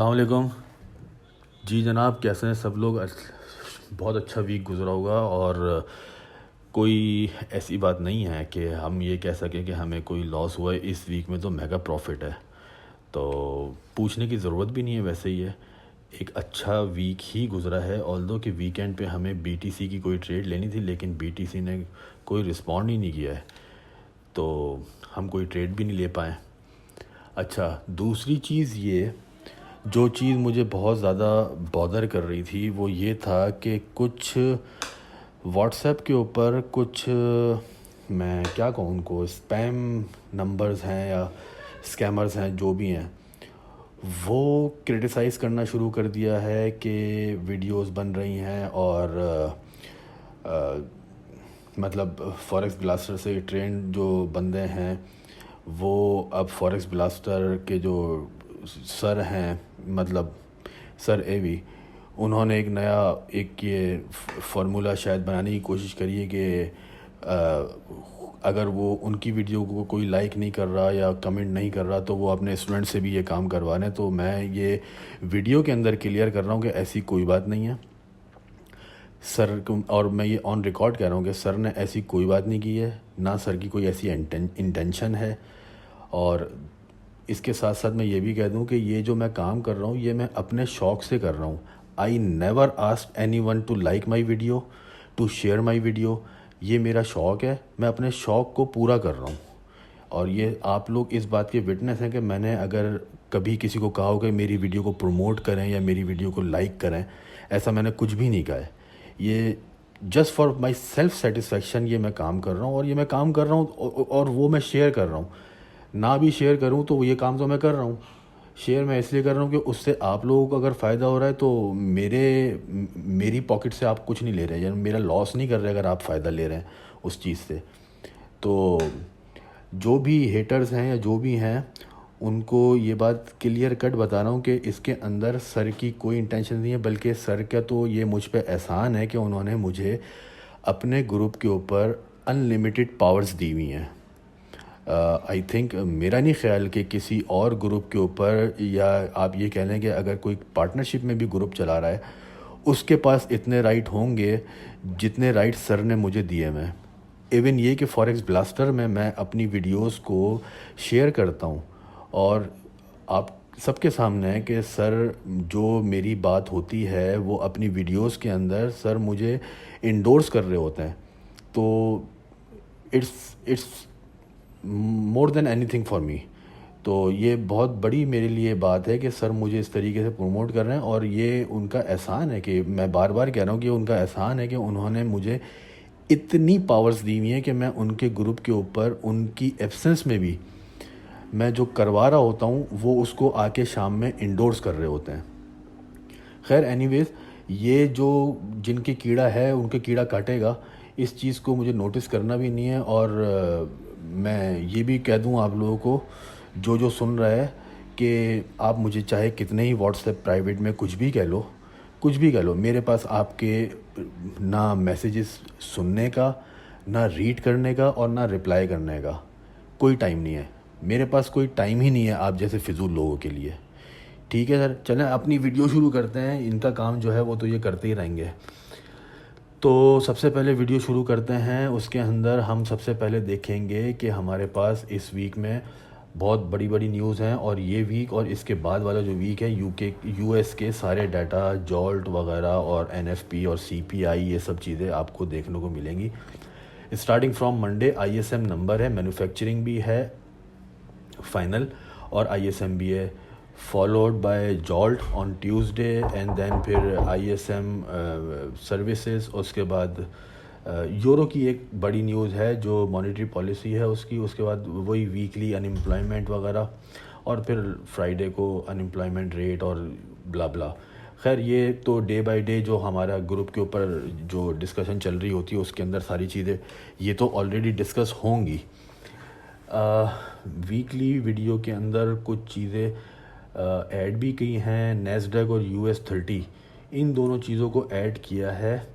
अस्सलाम वालेकुम। जी जनाब, कैसे हैं सब लोग? बहुत अच्छा वीक गुज़रा होगा और कोई ऐसी बात नहीं है कि हम ये कह सकें कि हमें कोई लॉस हुआ है। इस वीक में तो मेगा प्रॉफिट है, तो पूछने की ज़रूरत भी नहीं है। वैसे ही है, एक अच्छा वीक ही गुज़रा है। ऑल्दो कि वीकेंड पे हमें बीटीसी की कोई ट्रेड लेनी थी, लेकिन बीटीसी ने कोई रिस्पॉन्ड ही नहीं किया है, तो हम कोई ट्रेड भी नहीं ले पाए। अच्छा, दूसरी चीज़ ये, जो चीज़ मुझे बहुत ज़्यादा बॉदर कर रही थी वो ये था कि कुछ व्हाट्सएप के ऊपर कुछ, मैं क्या कहूँ उनको, स्पैम नंबर्स हैं या स्कैमर्स हैं, जो भी हैं, वो क्रिटिसाइज़ करना शुरू कर दिया है कि वीडियोस बन रही हैं और मतलब फॉरेक्स ब्लास्टर से ट्रेंड जो बंदे हैं वो अब फॉरेक्स ब्लास्टर के जो सर हैं, मतलब सर एवी, उन्होंने एक नया एक ये फार्मूला शायद बनाने की कोशिश करी है कि अगर वो उनकी वीडियो को कोई लाइक नहीं कर रहा या कमेंट नहीं कर रहा तो वो अपने स्टूडेंट से भी ये काम करवा लें। तो मैं ये वीडियो के अंदर क्लियर कर रहा हूँ कि ऐसी कोई बात नहीं है सर को, और मैं ये ऑन रिकॉर्ड कह रहा हूँ कि सर ने ऐसी कोई बात नहीं की है, ना सर की कोई ऐसी इंटेंशन है। और इसके साथ साथ मैं ये भी कह दूं कि ये जो मैं काम कर रहा हूँ ये मैं अपने शौक़ से कर रहा हूँ। I never asked anyone to like my video, to share my video. ये मेरा शौक़ है, मैं अपने शौक़ को पूरा कर रहा हूँ। और ये आप लोग इस बात के विटनेस हैं कि मैंने अगर कभी किसी को कहा हो कि मेरी वीडियो को प्रमोट करें या मेरी वीडियो को लाइक करें, ऐसा मैंने कुछ भी नहीं कहा है। ये just for my self satisfaction ये मैं काम कर रहा हूँ, और ये मैं काम कर रहा हूँ और वो मैं शेयर कर रहा हूँ। ना भी शेयर करूं तो ये काम तो मैं कर रहा हूँ। शेयर मैं इसलिए कर रहा हूँ कि उससे आप लोगों को अगर फ़ायदा हो रहा है तो मेरी पॉकेट से आप कुछ नहीं ले रहे हैं, यानी मेरा लॉस नहीं कर रहे अगर आप फ़ायदा ले रहे हैं उस चीज़ से। तो जो भी हेटर्स हैं या जो भी हैं, उनको ये बात क्लियर कट बता रहा हूँ कि इसके अंदर सर की कोई इंटेंशन नहीं है, बल्कि सर का तो ये मुझ पे एहसान है कि उन्होंने मुझे अपने ग्रुप के ऊपर अनलिमिटेड पावर्स दी हुई हैं। आई थिंक मेरा नहीं ख्याल कि किसी और ग्रुप के ऊपर, या आप ये कह लें कि अगर कोई पार्टनरशिप में भी ग्रुप चला रहा है उसके पास इतने राइट होंगे जितने राइट सर ने मुझे दिए हैं। इवन ये कि फॉरेक्स ब्लास्टर में मैं अपनी वीडियोस को शेयर करता हूँ, और आप सबके सामने है कि सर जो मेरी बात होती है वो अपनी वीडियोस के अंदर सर मुझे इंडोर्स कर रहे होते हैं। तो it's more than anything for me. तो ये बहुत बड़ी मेरे लिए बात है कि सर मुझे इस तरीके से प्रमोट कर रहे हैं, और ये उनका एहसान है कि मैं बार बार कह रहा हूँ कि उनका एहसान है कि उन्होंने मुझे इतनी पावर्स दी हुई हैं कि मैं उनके ग्रुप के ऊपर उनकी एब्सेंस में भी मैं जो करवा रहा होता हूँ वो उसको आके शाम में इंडोर्स कर रहे होते हैं। खैर एनीवेज, ये जो जिनके कीड़ा है उनके कीड़ा काटेगा, इस चीज़ को मुझे नोटिस करना भी नहीं है। और मैं ये भी कह दूं आप लोगों को, जो जो सुन रहा है, कि आप मुझे चाहे कितने ही व्हाट्सएप प्राइवेट में कुछ भी कह लो, कुछ भी कह लो, मेरे पास आपके ना मैसेजेस सुनने का, ना रीड करने का, और ना रिप्लाई करने का कोई टाइम नहीं है। मेरे पास कोई टाइम ही नहीं है आप जैसे फिजूल लोगों के लिए। ठीक है सर, चलें अपनी वीडियो शुरू करते हैं। इनका काम जो है वो तो ये करते ही रहेंगे। तो सबसे पहले वीडियो शुरू करते हैं। उसके अंदर हम सबसे पहले देखेंगे कि हमारे पास इस वीक में बहुत बड़ी बड़ी न्यूज़ हैं, और ये वीक और इसके बाद वाला जो वीक है यूएस के सारे डाटा, जॉल्ट वगैरह और एनएफपी और सीपीआई, ये सब चीज़ें आपको देखने को मिलेंगी। Starting from Monday ISM number है, मैन्युफैक्चरिंग भी है फाइनल, और आईएसएम भी है, followed by JOLT on Tuesday, and then फिर आईएसएम सर्विसेज। उसके बाद यूरो की एक बड़ी न्यूज़ है जो मॉनेटरी पॉलिसी है उसकी। उसके बाद वही वीकली अनएम्प्लॉयमेंट वगैरह, और फिर फ्राइडे को अनएम्प्लॉयमेंट रेट और ब्ला ब्ला। खैर ये तो डे बाय डे जो हमारा ग्रुप के ऊपर जो डिस्कशन चल रही होती है उसके अंदर सारी चीज़ें ये तो ऑलरेडी डिस्कस होंगी। वीकली वीडियो के अंदर कुछ चीज़ें ऐड भी की हैं। नैस्डैक और US30, इन दोनों चीज़ों को ऐड किया है,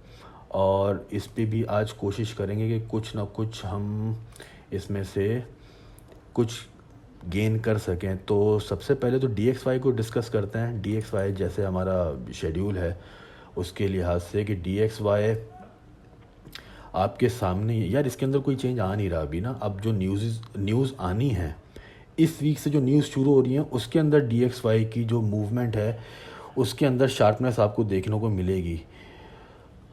और इस पे भी आज कोशिश करेंगे कि कुछ ना कुछ हम इसमें से कुछ गेन कर सकें, तो सबसे पहले तो DXY को डिस्कस करते हैं। DXY जैसे हमारा शेड्यूल है उसके लिहाज से कि DXY आपके सामने यार, इसके अंदर कोई चेंज आ नहीं रहा अभी ना। अब जो न्यूज़ आनी है इस वीक से, जो न्यूज़ शुरू हो रही है उसके अंदर DXY की जो मूवमेंट है उसके अंदर शार्पनेस आपको देखने को मिलेगी।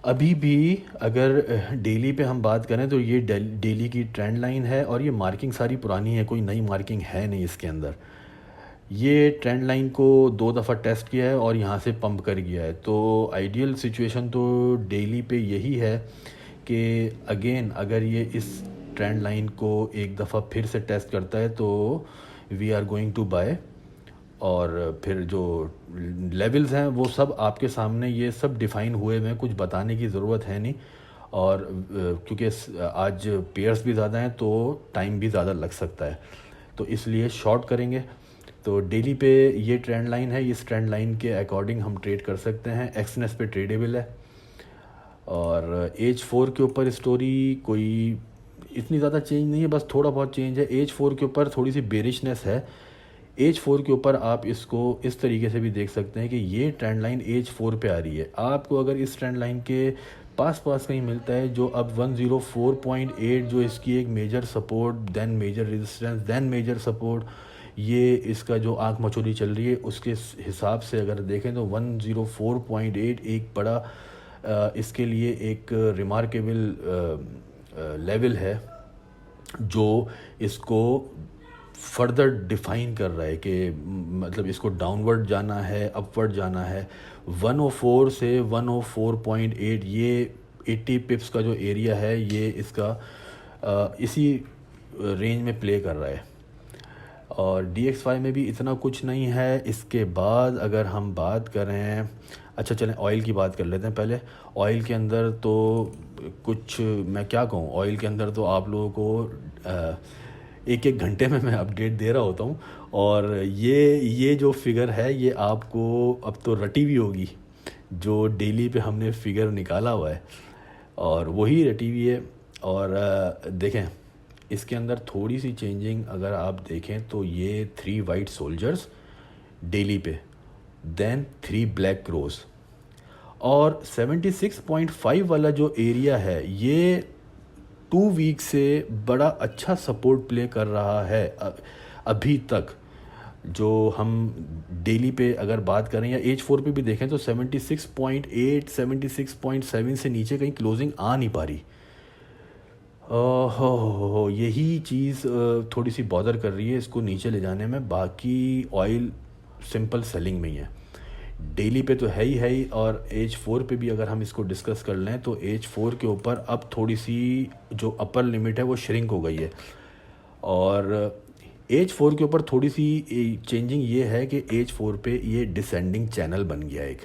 अभी भी अगर डेली पे हम बात करें तो ये डेली की ट्रेंड लाइन है और ये मार्किंग सारी पुरानी है, कोई नई मार्किंग है नहीं इसके अंदर। ये ट्रेंड लाइन को 2 दफ़ा टेस्ट किया है और यहाँ से पंप कर गया है। तो आइडियल सिचुएशन तो डेली पे यही है कि अगेन अगर ये इस ट्रेंड लाइन को एक दफ़ा फिर से टेस्ट करता है तो we are going to buy. और फिर जो लेवल्स हैं वो सब आपके सामने, ये सब डिफ़ाइन हुए हैं, कुछ बताने की ज़रूरत है नहीं। और क्योंकि आज पेयर्स भी ज़्यादा हैं तो टाइम भी ज़्यादा लग सकता है, तो इसलिए शॉर्ट करेंगे। तो डेली पे ये ट्रेंड लाइन है, इस ट्रेंड लाइन के अकॉर्डिंग हम ट्रेड कर सकते हैं। एक्सनेस पे ट्रेडेबल है। और H4 के ऊपर स्टोरी कोई इतनी ज़्यादा चेंज नहीं है, बस थोड़ा बहुत चेंज है। H4 के ऊपर थोड़ी सी बेरिशनेस है। H4 के ऊपर आप इसको इस तरीके से भी देख सकते हैं कि ये ट्रेंड लाइन H4 पे आ रही है। आपको अगर इस ट्रेंड लाइन के पास कहीं मिलता है, जो अब 104.8 जो इसकी एक major support, then major resistance, then major support, ये इसका जो आंख मचोली चल रही है उसके हिसाब से अगर देखें तो 104.8 एक बड़ा इसके लिए एक रिमार्केबल लेवल है जो इसको फर्दर डिफ़ाइन कर रहा है कि मतलब इसको डाउनवर्ड जाना है, अपवर्ड जाना है। 104 से 104.8 ये 80 पिप्स का जो एरिया है ये इसका इसी रेंज में प्ले कर रहा है। और DXY में भी इतना कुछ नहीं है। इसके बाद अगर हम बात करें, अच्छा चलें ऑयल की बात कर लेते हैं पहले। ऑयल के अंदर तो कुछ मैं क्या कहूँ, ऑयल के अंदर तो आप लोगों को एक एक घंटे में मैं अपडेट दे रहा होता हूँ। और ये जो फिगर है ये आपको अब तो रटी हुई होगी, जो डेली पे हमने फिगर निकाला हुआ है और वही रटी हुई है। और देखें इसके अंदर थोड़ी सी चेंजिंग अगर आप देखें तो ये 3 वाइट सोल्जर्स डेली पे, देन 3 ब्लैक क्रोस, और 76.5 वाला जो एरिया है ये 2 वीक से बड़ा अच्छा सपोर्ट प्ले कर रहा है अभी तक। जो हम डेली पे अगर बात करें या H4 पे भी देखें तो 76.8 76.7 से नीचे कहीं क्लोजिंग आ नहीं पा रही। हो यही चीज़ थोड़ी सी बॉदर कर रही है इसको नीचे ले जाने में। बाकी ऑयल सिंपल सेलिंग में ही है, डेली पे तो है ही। और H4 पे भी अगर हम इसको डिस्कस कर लें तो H4 के ऊपर अब थोड़ी सी जो अपर लिमिट है वो श्रिंक हो गई है। और H4 के ऊपर थोड़ी सी चेंजिंग ये है कि H4 पे ये डिसेंडिंग चैनल बन गया एक।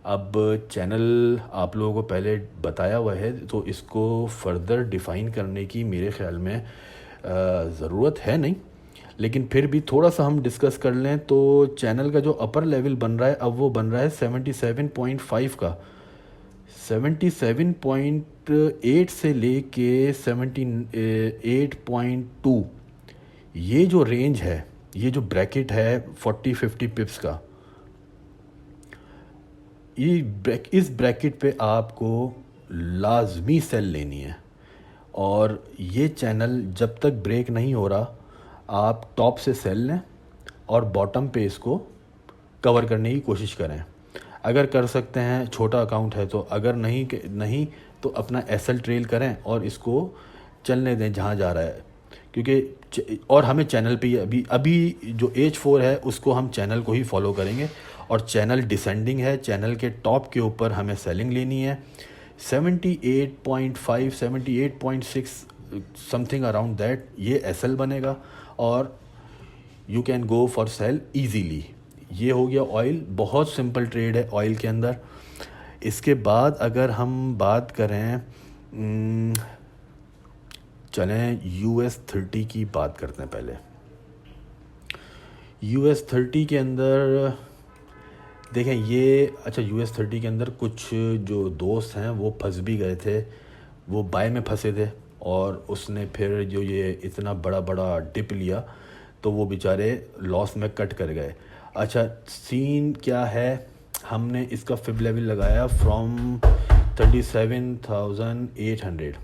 अब चैनल आप लोगों को पहले बताया हुआ है तो इसको फर्दर डिफ़ाइन करने की मेरे ख़्याल में ज़रूरत है नहीं, लेकिन फिर भी थोड़ा सा हम डिस्कस कर लें तो चैनल का जो अपर लेवल बन रहा है अब वो बन रहा है 77.5 का। 77.8 से लेके 78.2 ये जो रेंज है, ये जो ब्रैकेट है 40-50 पिप्स का, इस ब्रैकेट पे आपको लाजमी सेल लेनी है। और ये चैनल जब तक ब्रेक नहीं हो रहा आप टॉप से सेल लें और बॉटम पे इसको कवर करने की कोशिश करें। अगर कर सकते हैं, छोटा अकाउंट है तो, अगर नहीं तो अपना एसएल ट्रेल करें और इसको चलने दें जहाँ जा रहा है। क्योंकि और हमें चैनल पे अभी जो H4 है उसको हम चैनल को ही फॉलो करेंगे और चैनल डिसेंडिंग है। चैनल के टॉप के ऊपर हमें सेलिंग लेनी है 78.5 78.6 समथिंग अराउंड दैट, ये एसएल बनेगा और you can go for sale easily. ये हो गया ऑयल, बहुत सिंपल ट्रेड है ऑयल के अंदर। इसके बाद अगर हम बात करें चलें US30 की बात करते हैं पहले। US30 के अंदर देखें ये, अच्छा US30 के अंदर कुछ जो दोस्त हैं वो फंस भी गए थे, वो बाय में फंसे थे और उसने फिर जो ये इतना बड़ा डिप लिया तो वो बेचारे लॉस में कट कर गए। अच्छा, सीन क्या है, हमने इसका फिब लेवल लगाया फ्रॉम 37,800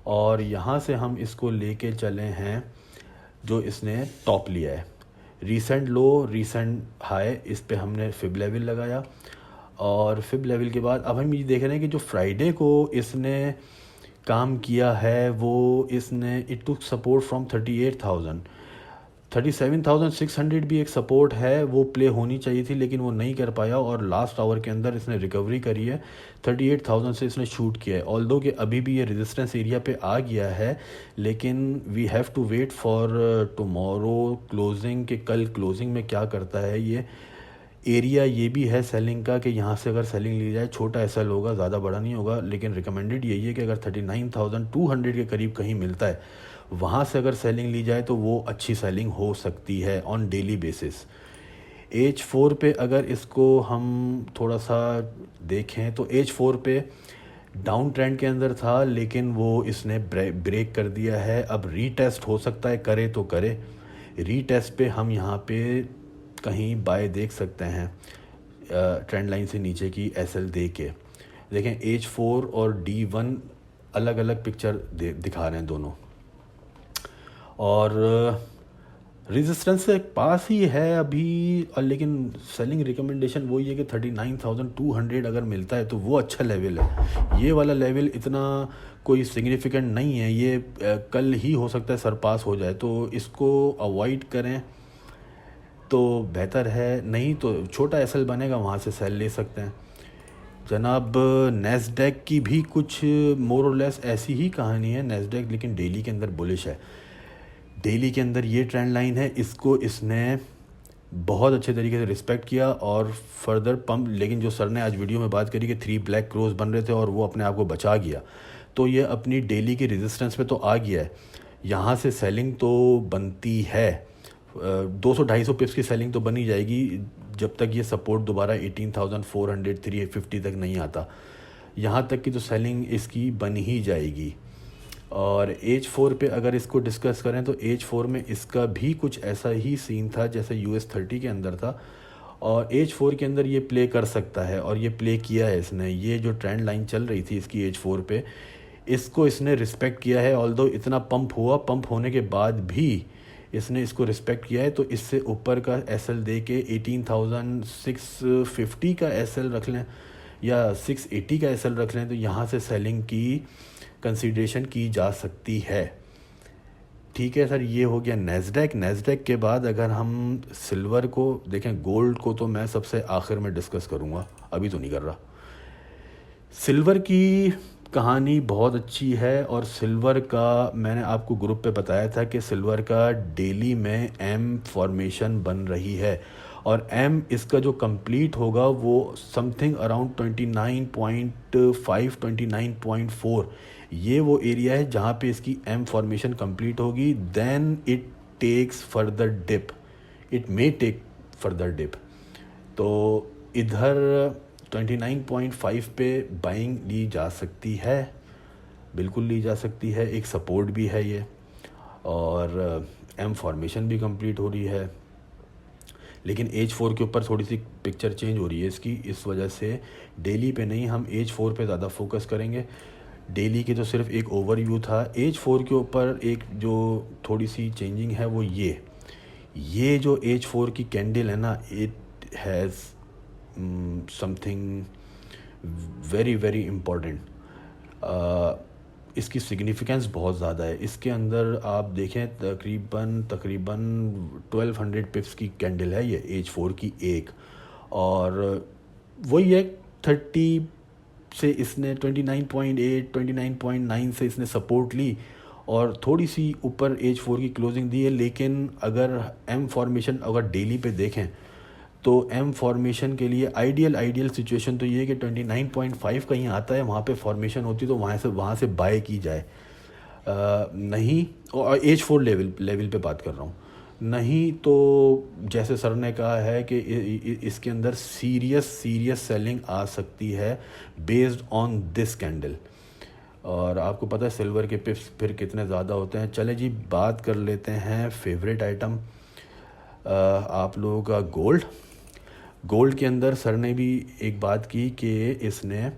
और यहाँ से हम इसको लेके चले हैं जो इसने टॉप लिया है, रीसेंट लो रीसेंट हाई, इस पे हमने फिब लेवल लगाया। और फिब लेवल के बाद अब हम ये देख रहे हैं कि जो फ्राइडे को इसने काम किया है वो इसने इट टुक सपोर्ट फ्रॉम 38,000, 37,600 भी एक सपोर्ट है, वो प्ले होनी चाहिए थी लेकिन वो नहीं कर पाया और लास्ट आवर के अंदर इसने रिकवरी करी है, 38,000 से इसने शूट किया है। ऑल्दो कि अभी भी ये रेजिस्टेंस एरिया पे आ गया है, लेकिन we have to wait for tomorrow closing, कि कल क्लोजिंग में क्या करता है ये एरिया। ये भी है सेलिंग का कि यहाँ से अगर सेलिंग ली जाए, छोटा एसएल होगा, ज़्यादा बड़ा नहीं होगा, लेकिन रिकमेंडेड यही है कि अगर 39,200 के करीब कहीं मिलता है, वहाँ से अगर सेलिंग ली जाए तो वो अच्छी सेलिंग हो सकती है ऑन डेली बेसिस। H4 पे अगर इसको हम थोड़ा सा देखें तो H4 पे डाउन ट्रेंड के अंदर था, लेकिन वो इसने ब्रेक कर दिया है। अब रीटेस्ट हो सकता है, करे तो करे। रीटेस्ट पे हम यहाँ पे कहीं बाय देख सकते हैं, ट्रेंड लाइन से नीचे की एसएल दे के देखें। H4 और D1 अलग अलग पिक्चर दिखा रहे हैं दोनों, और रेजिस्टेंस से पास ही है अभी, और लेकिन सेलिंग रिकमेंडेशन वही है कि 39,200 अगर मिलता है तो वो अच्छा लेवल है। ये वाला लेवल इतना कोई सिग्निफिकेंट नहीं है, ये कल ही हो सकता है सरपास हो जाए, तो इसको अवॉइड करें तो बेहतर है। नहीं तो छोटा एसएल बनेगा, वहाँ से सेल ले सकते हैं। जनाब नेस्डैक की भी कुछ मोर और लेस ऐसी ही कहानी है। नेस्डैक लेकिन डेली के अंदर बुलिश है। डेली के अंदर ये ट्रेंड लाइन है, इसको इसने बहुत अच्छे तरीके से रिस्पेक्ट किया और फर्दर पम्प, लेकिन जो सर ने आज वीडियो में बात करी कि 3 ब्लैक क्रोस बन रहे थे और वो अपने आप को बचा गया, तो ये अपनी डेली की रेजिस्टेंस पे तो आ गया है। यहाँ से सेलिंग तो बनती है, 200-250 पिप्स की सेलिंग तो बनी जाएगी जब तक ये सपोर्ट दोबारा 18,400 350 तक नहीं आता। यहाँ तक की तो सेलिंग इसकी बन ही जाएगी। और H4 पे अगर इसको डिस्कस करें तो H4 में इसका भी कुछ ऐसा ही सीन था जैसे US30 के अंदर था, और H4 के अंदर ये प्ले कर सकता है और ये प्ले किया है इसने। ये जो ट्रेंड लाइन चल रही थी इसकी H4 पे, इसको इसने रिस्पेक्ट किया है। ऑल्दो इतना पंप हुआ, पंप होने के बाद भी इसने इसको रिस्पेक्ट किया है, तो इससे ऊपर का एसएल दे के 18,650 का एसएल रख लें या 680 का एसएल रख लें, तो यहाँ से सेलिंग की कंसीडरेशन की जा सकती है। ठीक है सर, ये हो गया नेस्डैक। नेस्डैक के बाद अगर हम सिल्वर को देखें, गोल्ड को तो मैं सबसे आखिर में डिस्कस करूँगा, अभी तो नहीं कर रहा। सिल्वर की कहानी बहुत अच्छी है, और सिल्वर का मैंने आपको ग्रुप पे बताया था कि सिल्वर का डेली में एम फॉर्मेशन बन रही है, और एम इसका जो कंप्लीट होगा वो समथिंग अराउंड 29.5 29.4, ये वो एरिया है जहाँ पे इसकी एम फॉर्मेशन कंप्लीट होगी। Then it takes further dip, it may take further dip. तो इधर 29.5 पे बाइंग ली जा सकती है, बिल्कुल ली जा सकती है, एक सपोर्ट भी है ये, और एम फॉर्मेशन भी कंप्लीट हो रही है। लेकिन H4 के ऊपर थोड़ी सी पिक्चर चेंज हो रही है इसकी, इस वजह से डेली पे नहीं, हम H4 पे ज़्यादा फोकस करेंगे। डेली की तो सिर्फ एक ओवरव्यू था। H4 के ऊपर एक जो थोड़ी सी चेंजिंग है वो ये जो H4 की कैंडल है ना, it has something very very important. इसकी सिग्निफिकेंस बहुत ज़्यादा है। इसके अंदर आप देखें तकरीबन 1200 पिप्स की कैंडल है ये H4 की एक, और वही है 30 से इसने 29.8 29.9 से इसने सपोर्ट ली और थोड़ी सी ऊपर H4 की क्लोजिंग दी है। लेकिन अगर एम फॉर्मेशन अगर डेली पे देखें तो एम फॉर्मेशन के लिए आइडियल सिचुएशन तो ये है कि 29.5 कहीं आता है, वहाँ पे फॉर्मेशन होती तो वहाँ से बाय की जाए। नहीं, और H4 लेवल पे बात कर रहा हूँ, नहीं तो जैसे सर ने कहा है कि इसके अंदर सीरियस सेलिंग आ सकती है बेस्ड ऑन दिस कैंडल। और आपको पता है सिल्वर के पिप्स फिर कितने ज़्यादा होते हैं। चले जी, बात कर लेते हैं फेवरेट आइटम आप लोगों का गोल्ड के अंदर सर ने भी एक बात की कि इसने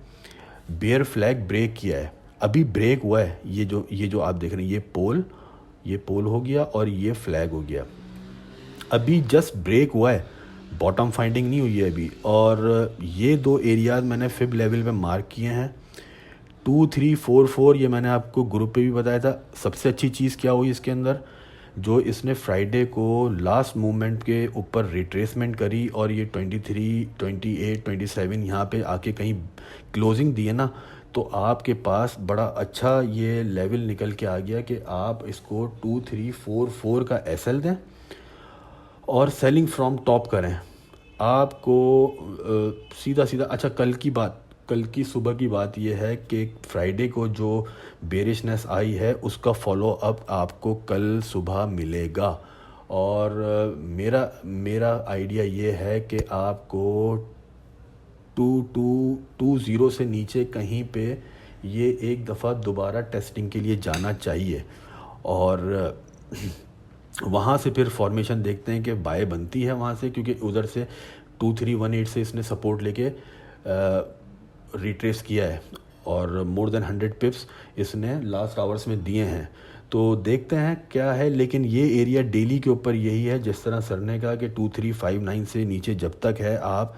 बेयर फ्लैग ब्रेक किया है, अभी ब्रेक हुआ है। ये जो आप देख रहे हैं, ये पोल हो गया और ये फ्लैग हो गया, अभी जस्ट ब्रेक हुआ है, बॉटम फाइंडिंग नहीं हुई है अभी। और ये दो एरियाज मैंने फिब लेवल पे मार्क किए हैं, 2 3 4 4। ये मैंने आपको ग्रुप पे भी बताया था। सबसे अच्छी चीज़ क्या हुई इसके अंदर, जो इसने फ्राइडे को लास्ट मूवमेंट के ऊपर रिट्रेसमेंट करी और ये 23 28 27 यहाँ पे आके कहीं क्लोजिंग दी है ना, तो आपके पास बड़ा अच्छा ये लेवल निकल के आ गया कि आप इसको 2 3 4 4 का एसएल दें और सेलिंग फ्रॉम टॉप करें। आपको सीधा सीधा अच्छा, कल की सुबह की बात यह है कि फ्राइडे को जो बेरिशनेस आई है उसका फॉलो अप आपको कल सुबह मिलेगा। और मेरा आइडिया ये है कि आपको 2220 से नीचे कहीं पे ये एक दफ़ा दोबारा टेस्टिंग के लिए जाना चाहिए, और वहाँ से फिर फॉर्मेशन देखते हैं कि बाय बनती है वहाँ से, क्योंकि उधर से 2318 से इसने सपोर्ट लेके रिट्रेस किया है और मोर देन 100 पिप्स इसने लास्ट आवर्स में दिए हैं। तो देखते हैं क्या है, लेकिन ये एरिया डेली के ऊपर यही है, जिस तरह सर ने कहा कि 2359 से नीचे जब तक है आप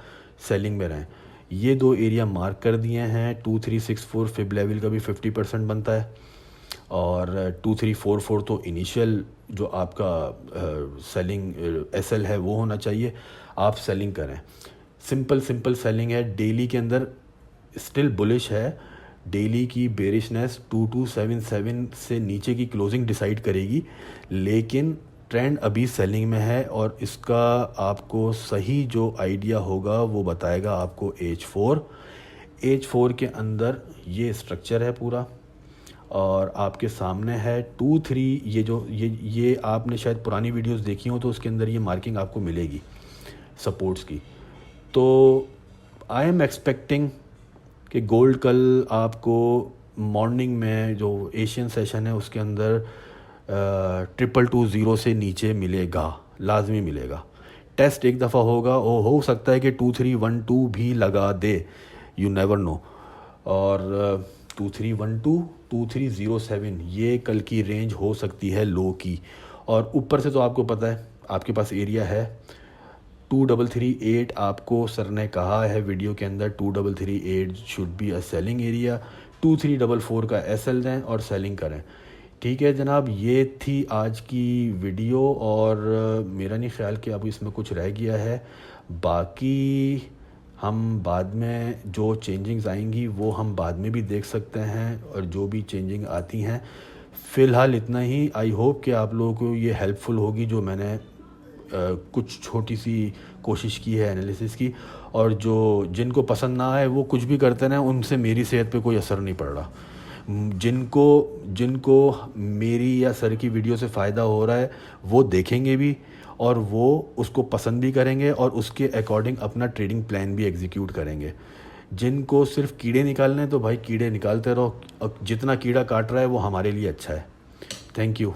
सेलिंग में रहें। ये दो एरिया मार्क कर दिए हैं। 2364 फिब लेवल का भी 50% बनता है, और 2344 तो इनिशियल जो आपका सेलिंग एसएल है वो होना चाहिए, आप सेलिंग करें। सिंपल सेलिंग है। डेली के अंदर स्टिल बुलिश है, डेली की बेरिशनेस 2277 से नीचे की क्लोजिंग डिसाइड करेगी, लेकिन ट्रेंड अभी सेलिंग में है। और इसका आपको सही जो आइडिया होगा वो बताएगा आपको H4 के अंदर ये स्ट्रक्चर है पूरा, और आपके सामने है 2-3। ये आपने शायद पुरानी वीडियोस देखी हो तो उसके अंदर ये मार्किंग आपको मिलेगी सपोर्ट्स की। तो आई एम एक्सपेक्टिंग कि गोल्ड कल आपको मॉर्निंग में जो एशियन सेशन है उसके अंदर 2220 से नीचे मिलेगा, लाजमी मिलेगा। टेस्ट एक दफ़ा होगा, वो हो सकता है कि 2312 भी लगा दे, यू नेवर नो। और 2312 2307 ये कल की रेंज हो सकती है लो की। और ऊपर से तो आपको पता है आपके पास एरिया है 2338। आपको सर ने कहा है वीडियो के अंदर 2338 should be a selling area. 2344 का एसएल दें और सेलिंग करें। ठीक है जनाब, ये थी आज की वीडियो, और मेरा नहीं ख्याल कि अब इसमें कुछ रह गया है। बाकी हम बाद में जो चेंजिंग्स आएंगी वो हम बाद में भी देख सकते हैं, और जो भी चेंजिंग आती हैं फ़िलहाल इतना ही। आई होप कि आप लोगों को ये हेल्पफुल होगी जो मैंने कुछ छोटी सी कोशिश की है एनालिसिस की। और जिनको पसंद ना आए वो कुछ भी करते रहें, उनसे मेरी सेहत पे कोई असर नहीं पड़ रहा। जिनको मेरी या सर की वीडियो से फ़ायदा हो रहा है वो देखेंगे भी, और वो उसको पसंद भी करेंगे, और उसके अकॉर्डिंग अपना ट्रेडिंग प्लान भी एग्जीक्यूट करेंगे। जिनको सिर्फ कीड़े निकालने हैं तो भाई कीड़े निकालते रहो, जितना कीड़ा काट रहा है वो हमारे लिए अच्छा है। Thank you.